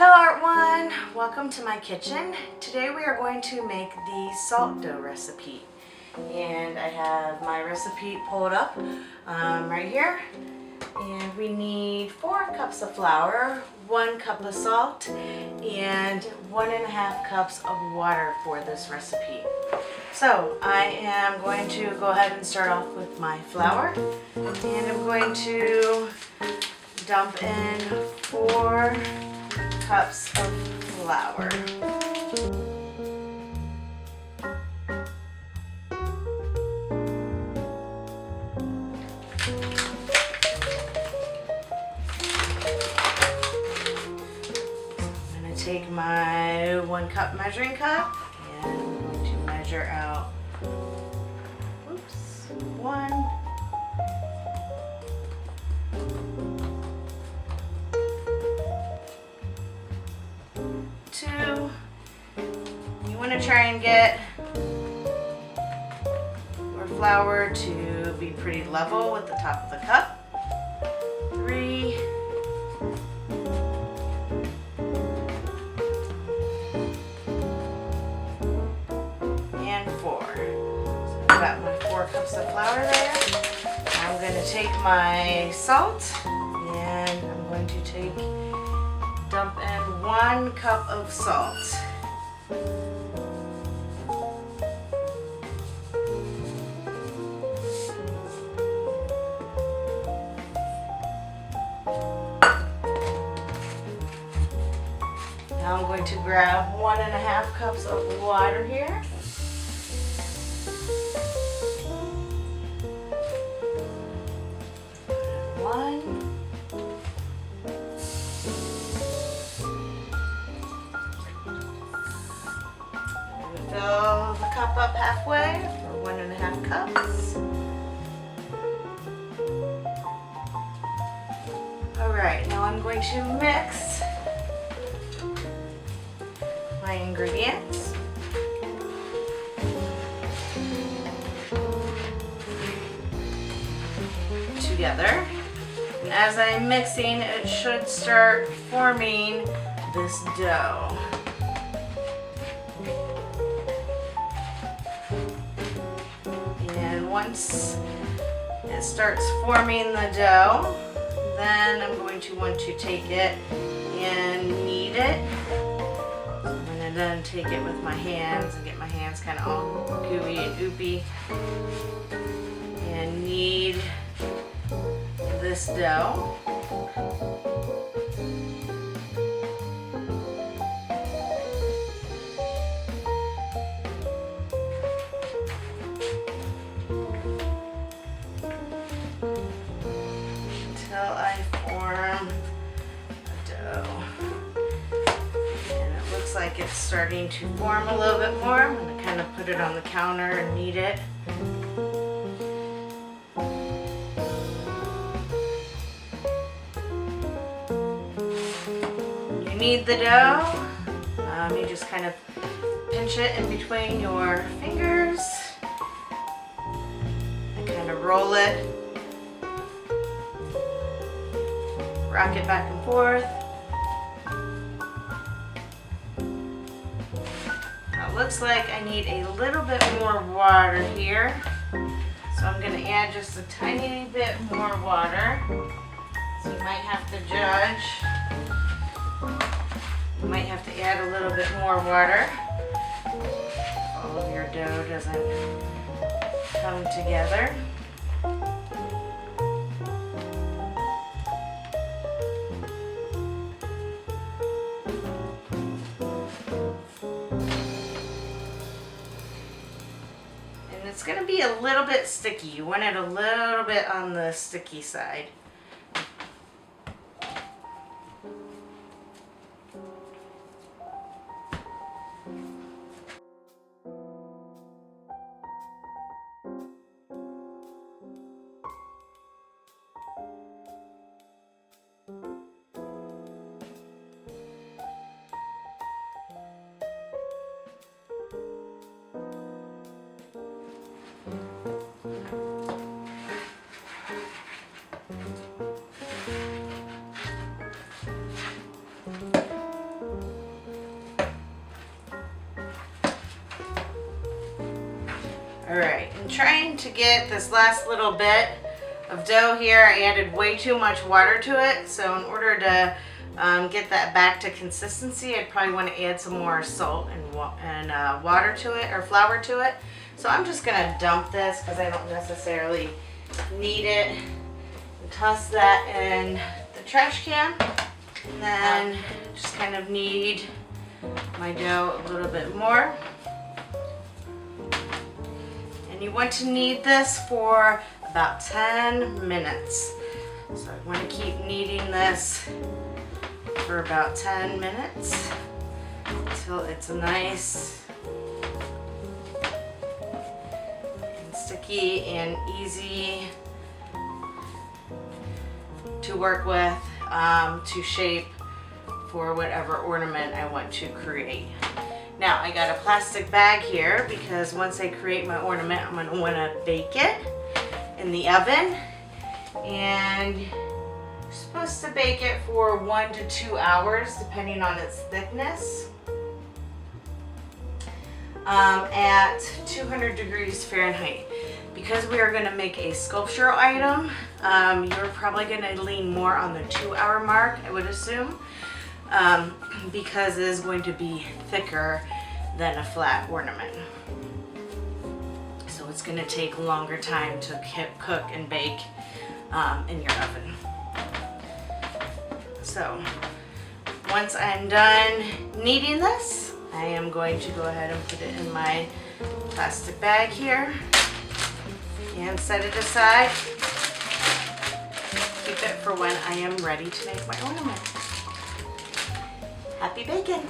Hello Art One! Welcome to my kitchen. Today we are going to make the salt dough recipe. And I have my recipe pulled up right here. And we need 4 cups of flour, 1 cup of salt, and 1.5 cups of water for this recipe. So I am going to go ahead and start off with my flour. And I'm going to dump in 4 cups of flour. I'm going to take my 1 cup measuring cup and I'm going to measure out 1, 2. You want to try and get your flour to be pretty level with the top of the cup. 3. And 4. So I've got my 4 cups of flour there. I'm going to take my salt and I'm going to dump in 1 cup of salt. Now I'm going to grab 1.5 cups of water here. Fill the cup up halfway for 1.5 cups. Alright, now I'm going to mix my ingredients. Together. And as I'm mixing, it should start forming this dough. Once it starts forming the dough, then I'm going to want to take it and knead it. I'm going to then take it with my hands and get my hands kind of all gooey and oopy and knead this dough. I form a dough. And it looks like it's starting to form a little bit more. I'm going to kind of put it on the counter and knead it. You knead the dough. You just kind of pinch it in between your fingers and kind of roll it. Rock it back and forth. Now it looks like I need a little bit more water here. So I'm going to add just a tiny bit more water. So you might have to judge. You might have to add a little bit more water. All of your dough doesn't come together. It's going to be a little bit sticky. You want it a little bit on the sticky side. I'm trying to get this last little bit of dough here. I added way too much water to it, so in order to get that back to consistency, I'd probably want to add some more salt and water to it, or flour to it. So I'm just gonna dump this because I don't necessarily need it, and toss that in the trash can. And then just kind of knead my dough a little bit more. And you want to knead this for about 10 minutes. So I want to keep kneading this for about 10 minutes until it's nice and sticky and easy to work with, to shape for whatever ornament I want to create. Now I got a plastic bag here because once I create my ornament, I'm going to want to bake it in the oven, and you're supposed to bake it for 1 to 2 hours depending on its thickness, at 200 degrees Fahrenheit. Because we are going to make a sculptural item, you're probably going to lean more on the 2-hour mark, I would assume, because it is going to be thicker than a flat ornament. So it's going to take longer time to cook and bake in your oven. So once I'm done kneading this, I am going to go ahead and put it in my plastic bag here and set it aside. Keep it for when I am ready to make my ornament. Happy baking!